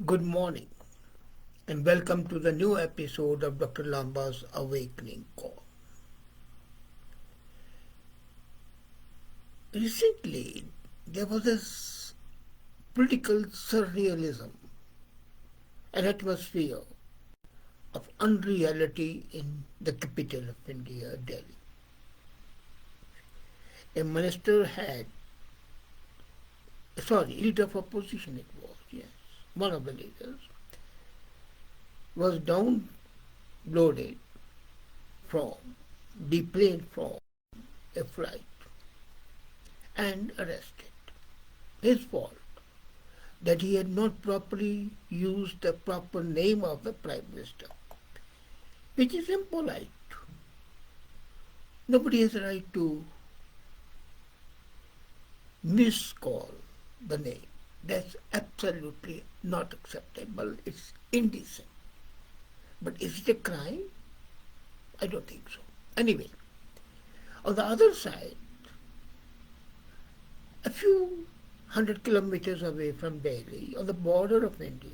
Good morning and welcome to the new episode of Dr. Lamba's Awakening Call. Recently, there was this political surrealism, an atmosphere of unreality in the capital of India, Delhi. A minister leader of opposition it was, yes, one of the leaders, was downloaded from, deplaned from a flight and arrested. His fault that he had not properly used the proper name of the Prime Minister, which is impolite. Nobody has a right to miscall the name. That's absolutely not acceptable. It's indecent. But is it a crime? I don't think so. Anyway, on the other side, a few 100 kilometers away from Delhi, on the border of India,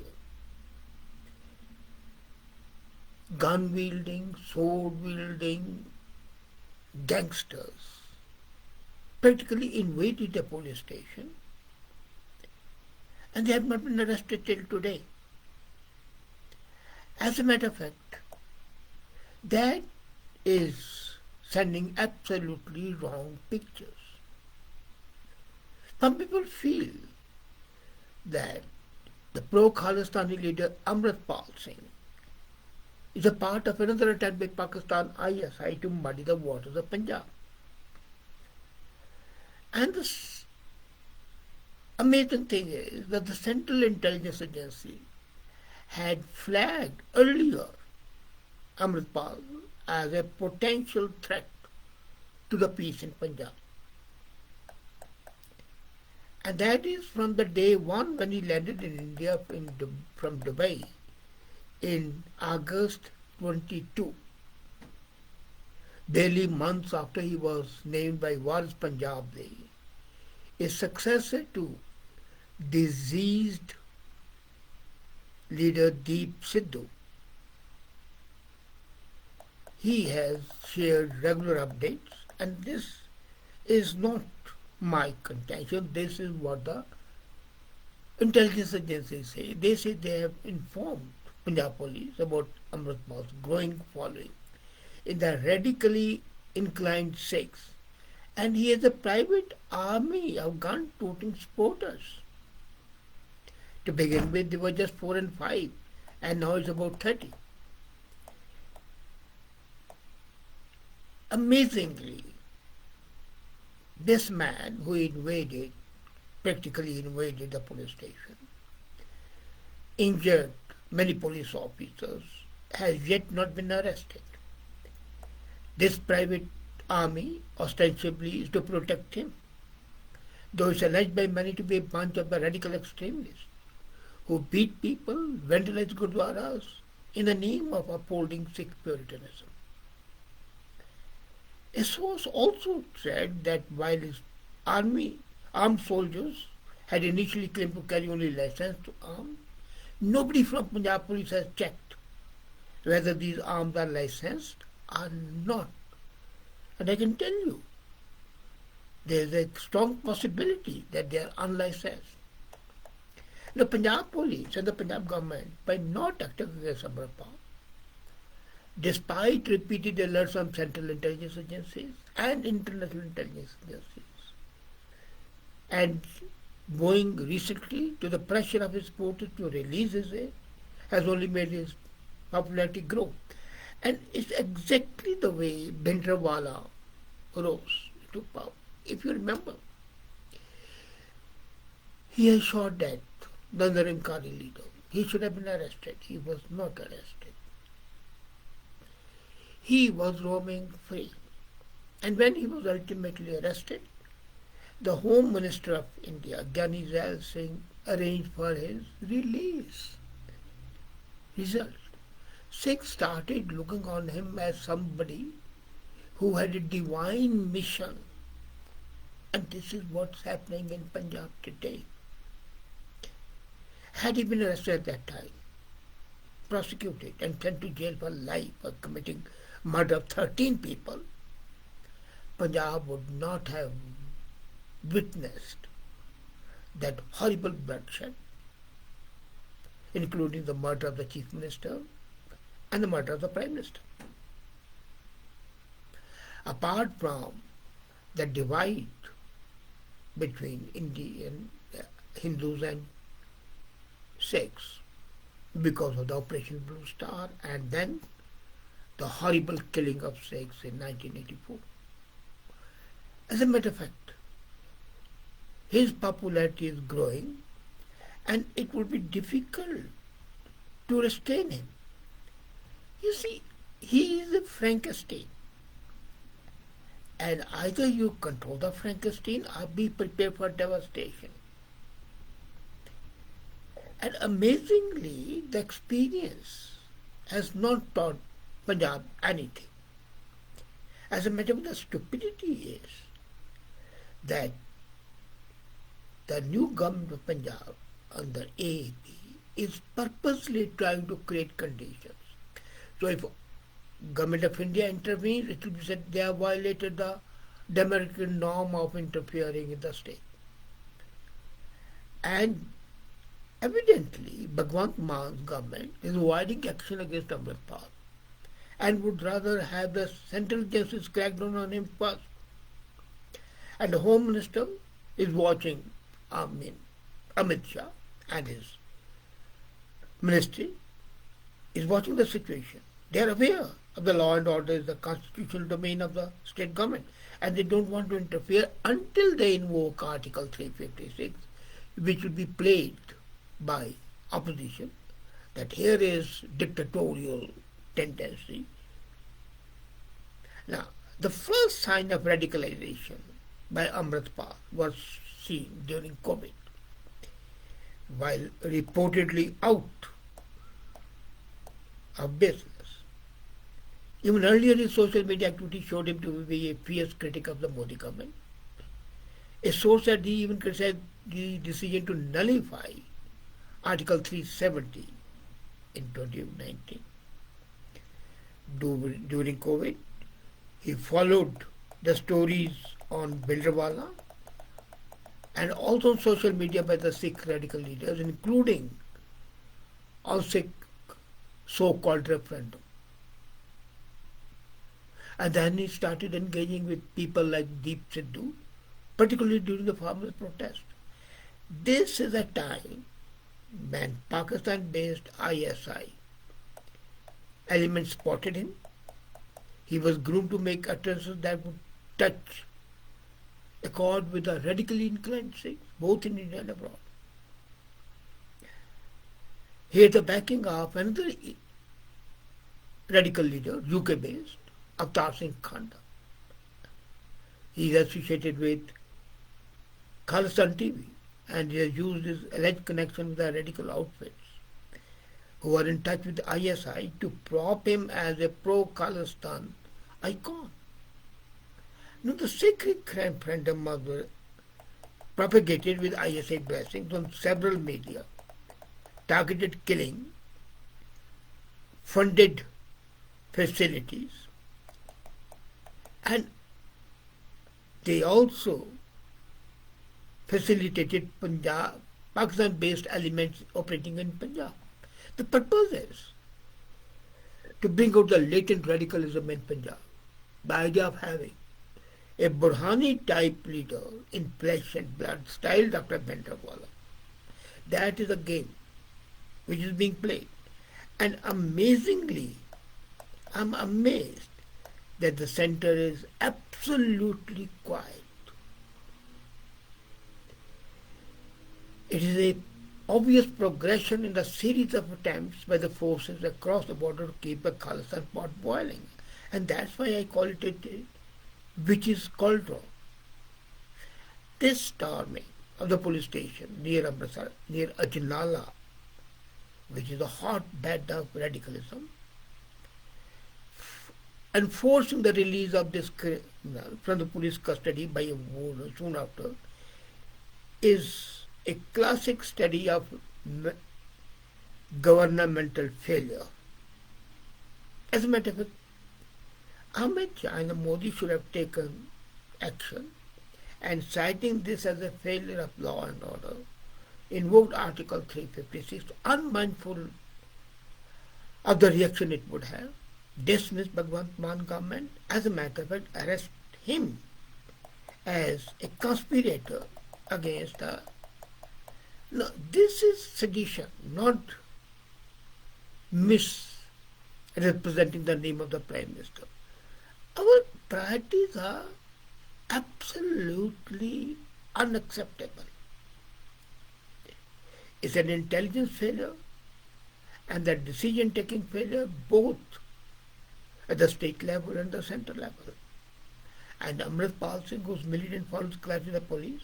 gun-wielding, sword-wielding gangsters practically invaded the police station and they have not been arrested till today. As a matter of fact, that is sending absolutely wrong pictures. Some people feel that the pro-Khalistani leader Amritpal Singh is a part of another attempt by Pakistan ISI to muddy the waters of Punjab. And the amazing thing is that the Central Intelligence Agency had flagged earlier Amritpal as a potential threat to the peace in Punjab. And that is from the day one when he landed in India from Dubai in August 22, barely months after he was named by Waris Punjab, a successor to deceased leader Deep Sidhu. He has shared regular updates, and this is not my contention. This is what the intelligence agencies say. They say they have informed Punjab police about Amritpal's growing following in the radically inclined Sikhs, and he has a private army of gun-toting supporters. To begin with, they were just 4 and 5, and now it's about 30. Amazingly, this man who practically invaded the police station, injured many police officers, has yet not been arrested. This private army ostensibly is to protect him, though it's alleged by many to be a bunch of the radical extremists who beat people, vandalize gurdwaras in the name of upholding Sikh Puritanism. A source also said that while his armed soldiers had initially claimed to carry only license to arm, nobody from Punjab police has checked whether these arms are licensed or not. And I can tell you, there is a strong possibility that they are unlicensed. The Punjab police and the Punjab government, by not acting against Amritpal, despite repeated alerts from Central Intelligence Agencies and International Intelligence Agencies, and going recently to the pressure of his supporters to release his aid, has only made his popularity grow. And it's exactly the way Bhindranwala rose to power. If you remember, he has shot at the Narinkari leader. He should have been arrested. He was not arrested. He was roaming free. And when he was ultimately arrested, the Home Minister of India, Gyani Zail Singh, arranged for his release. Result: Sikhs started looking on him as somebody who had a divine mission. And this is what's happening in Punjab today. had he been arrested at that time, prosecuted and sent to jail for life for committing murder of 13 people, Punjab would not have witnessed that horrible bloodshed, including the murder of the Chief Minister and the murder of the Prime Minister. Apart from the divide between Indian Hindus and Sikhs because of the Operation Blue Star and then the horrible killing of Sikhs in 1984. As a matter of fact, his popularity is growing and it would be difficult to restrain him. You see, he is a Frankenstein. And either you control the Frankenstein or be prepared for devastation. And amazingly, the experience has not taught Punjab anything. As a matter of fact, the stupidity is that the new government of Punjab under AAP is purposely trying to create conditions. So if Government of India intervenes, it will be said they have violated the democratic norm of interfering in the state. And evidently, Bhagwant Man's government is avoiding action against Amritpal and would rather have the central justice crack down on him first. And the Home Minister is watching Amit Shah and his ministry is watching the situation. They are aware of the law and order is the constitutional domain of the state government and they don't want to interfere until they invoke Article 356, which will be played by opposition, that here is dictatorial tendency. Now, the first sign of radicalization by Amritpal was seen during COVID, while reportedly out of business. Even earlier his social media activity showed him to be a fierce critic of the Modi government. A source said he even criticized the decision to nullify Article 370 in 2019. During COVID, he followed the stories on Bhilrewala and also on social media by the Sikh radical leaders, including on Sikh so-called referendum. And then he started engaging with people like Deep Sidhu, particularly during the farmers' protest. This is a time when Pakistan-based ISI elements spotted him. He was groomed to make utterances that would touch a chord with the radically inclined Sikhs, both in India and abroad. He had the backing of another radical leader, UK-based, Avtar Singh Khanda. He is associated with Khalistan TV and he has used his alleged connection with the radical outfits who are in touch with ISI to prop him as a pro-Khalistan icon. Now, the sacred referendum was propagated with ISI blessings on several media, targeted killing, funded facilities, and they also facilitated Pakistan-based elements operating in Punjab. The purpose is to bring out the latent radicalism in Punjab. The idea of having a Burhani-type leader in flesh and blood, style Dr. Bhilrewala. That is a game which is being played. And amazingly, I'm amazed that the center is absolutely quiet. It is an obvious progression in the series of attempts by the forces across the border to keep the Khalistan pot boiling. And that's why I call it a witch's cauldron. This storming of the police station near Amritsar, near Ajnala, which is a hotbed of radicalism, and forcing the release of this criminal from the police custody by a warrant soon after, is a classic study of governmental failure. As a matter of fact, Amit Shah and Modi should have taken action and citing this as a failure of law and order, invoked Article 356, unmindful of the reaction it would have, dismissed Bhagwant Mann government, as a matter of fact, arrest him as a conspirator against the. No, this is sedition, not misrepresenting the name of the Prime Minister. Our priorities are absolutely unacceptable. It's an intelligence failure and the decision-taking failure both at the state level and the central level. And Amritpal Singh, whose militant followers clash with the police,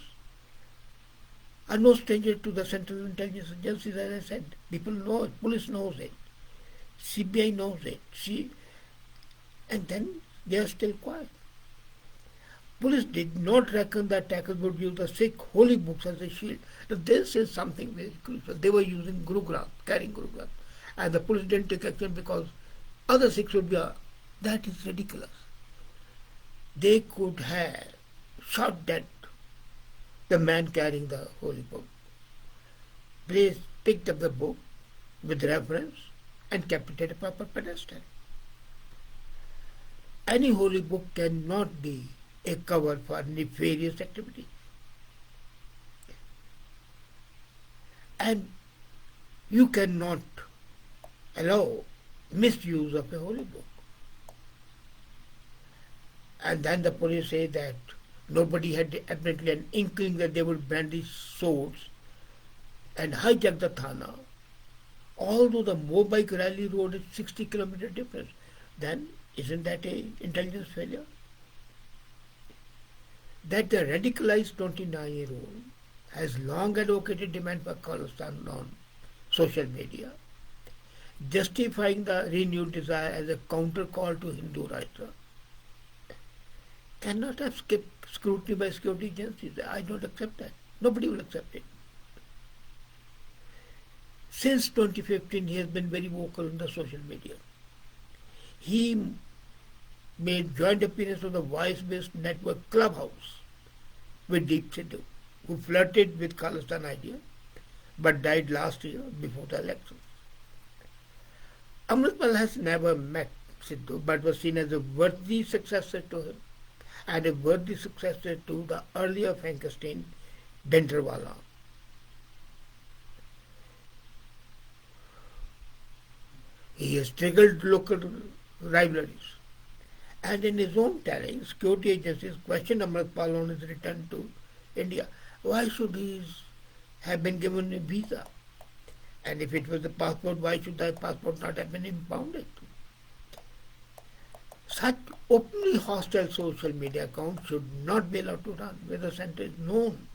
are no stranger to the central intelligence agencies, as I said. People know it, police knows it, CBI knows it, and then they are still quiet. Police did not reckon that attackers would use the Sikh holy books as a shield. Now, this is something very crucial. They were using Guru Granth, carrying Guru Granth. And the police didn't take action because other Sikhs would be. That is ridiculous. They could have shot dead the man carrying the holy book. They picked up the book with reverence and kept it at a proper pedestal. Any holy book cannot be a cover for nefarious activity. And you cannot allow misuse of a holy book. And then the police say that nobody had apparently an inkling that they would brandish swords and hijack the Thana, although the Mobike Rally road is 60 kilometer difference. Then isn't that an intelligence failure? That the radicalized 29-year-old has long advocated demand for Khalistan on social media, justifying the renewed desire as a counter call to Hindu rights, cannot have skipped scrutiny by security agencies. I don't accept that. Nobody will accept it. Since 2015, he has been very vocal on the social media. He made joint appearance on the voice-based network Clubhouse with Deep Sidhu, who flirted with Khalistan idea but died last year before the elections. Amritpal has never met Sidhu but was seen as a worthy successor to him and a worthy successor to the earlier Frankenstein Denterwala. He has triggered local rivalries. And in his own telling, security agencies questioned Amritpal on his return to India. Why should he have been given a visa? And if it was a passport, why should that passport not have been impounded? Such openly hostile social media accounts should not be allowed to run, where the centre is known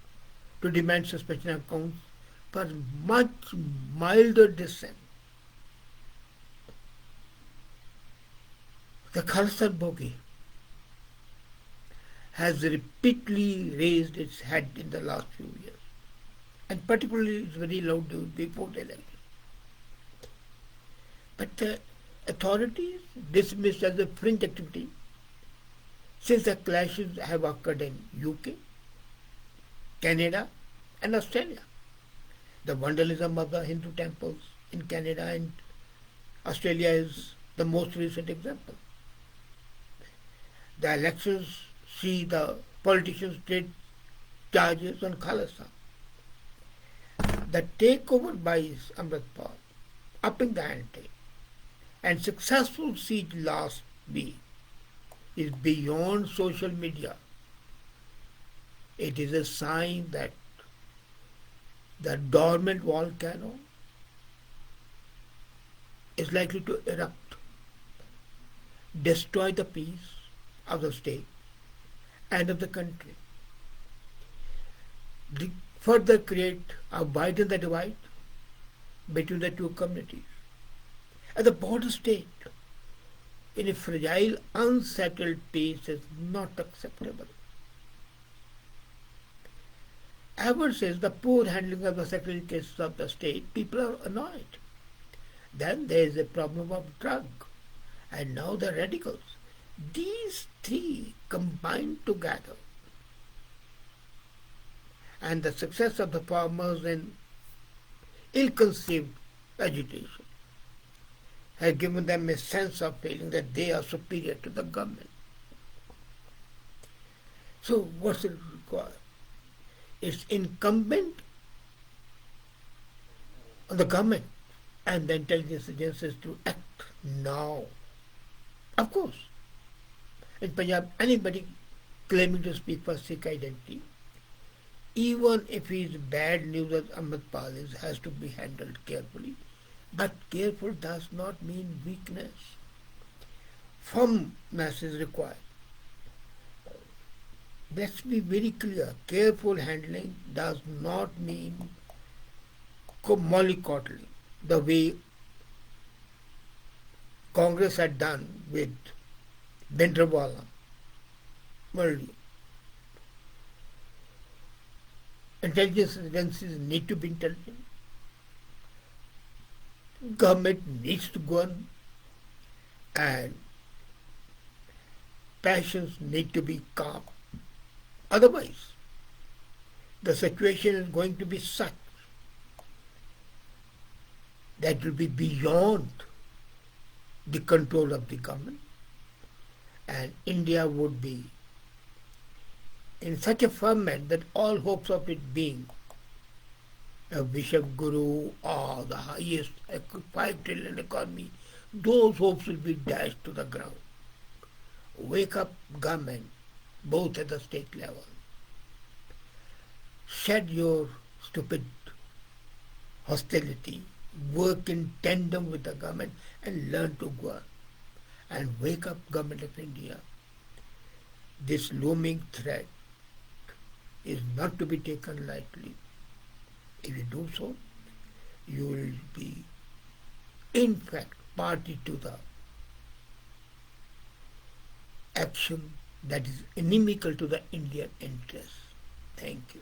to demand suspension accounts for much milder dissent. The Khalistan bogey has repeatedly raised its head in the last few years, and particularly it's very loud before the election. But the authorities dismissed as a fringe activity since the clashes have occurred in UK, Canada and Australia. The vandalism of the Hindu temples in Canada and Australia is the most recent example. The elections see the politicians take charges on Khalistan. The takeover by Amritpal, upping the ante, and successful siege last week is beyond social media. It is a sign that the dormant volcano is likely to erupt, destroy the peace of the state and of the country, further create or widen the divide between the two communities. And the border state in a fragile, unsettled peace is not acceptable. Ever since the poor handling of the security cases of the state, people are annoyed. Then there is a problem of drug, and now the radicals. These three combined together, and the success of the farmers in ill-conceived agitation has given them a sense of feeling that they are superior to the government. So what's it required? It's incumbent on the government and the intelligence agencies to act now. Of course, in Punjab, anybody claiming to speak for Sikh identity, even if he is bad news as Ahmed Pal is, has to be handled carefully. But careful does not mean weakness. Firmness is required. Let's be very clear. Careful handling does not mean mollycoddling, the way Congress had done with Bindrawala earlier. Intelligence agencies need to be intelligent. Government needs to go on, and passions need to be calm. Otherwise, the situation is going to be such that will be beyond the control of the government, and India would be in such a ferment that all hopes of it being a Vishab Guru or the highest 5 trillion economy, those hopes will be dashed to the ground. Wake up, government, both at the state level. Shed your stupid hostility, work in tandem with the government and learn to go on. And wake up, Government of India. This looming threat is not to be taken lightly. If you do so, you will be, in fact, party to the action that is inimical to the Indian interests. Thank you.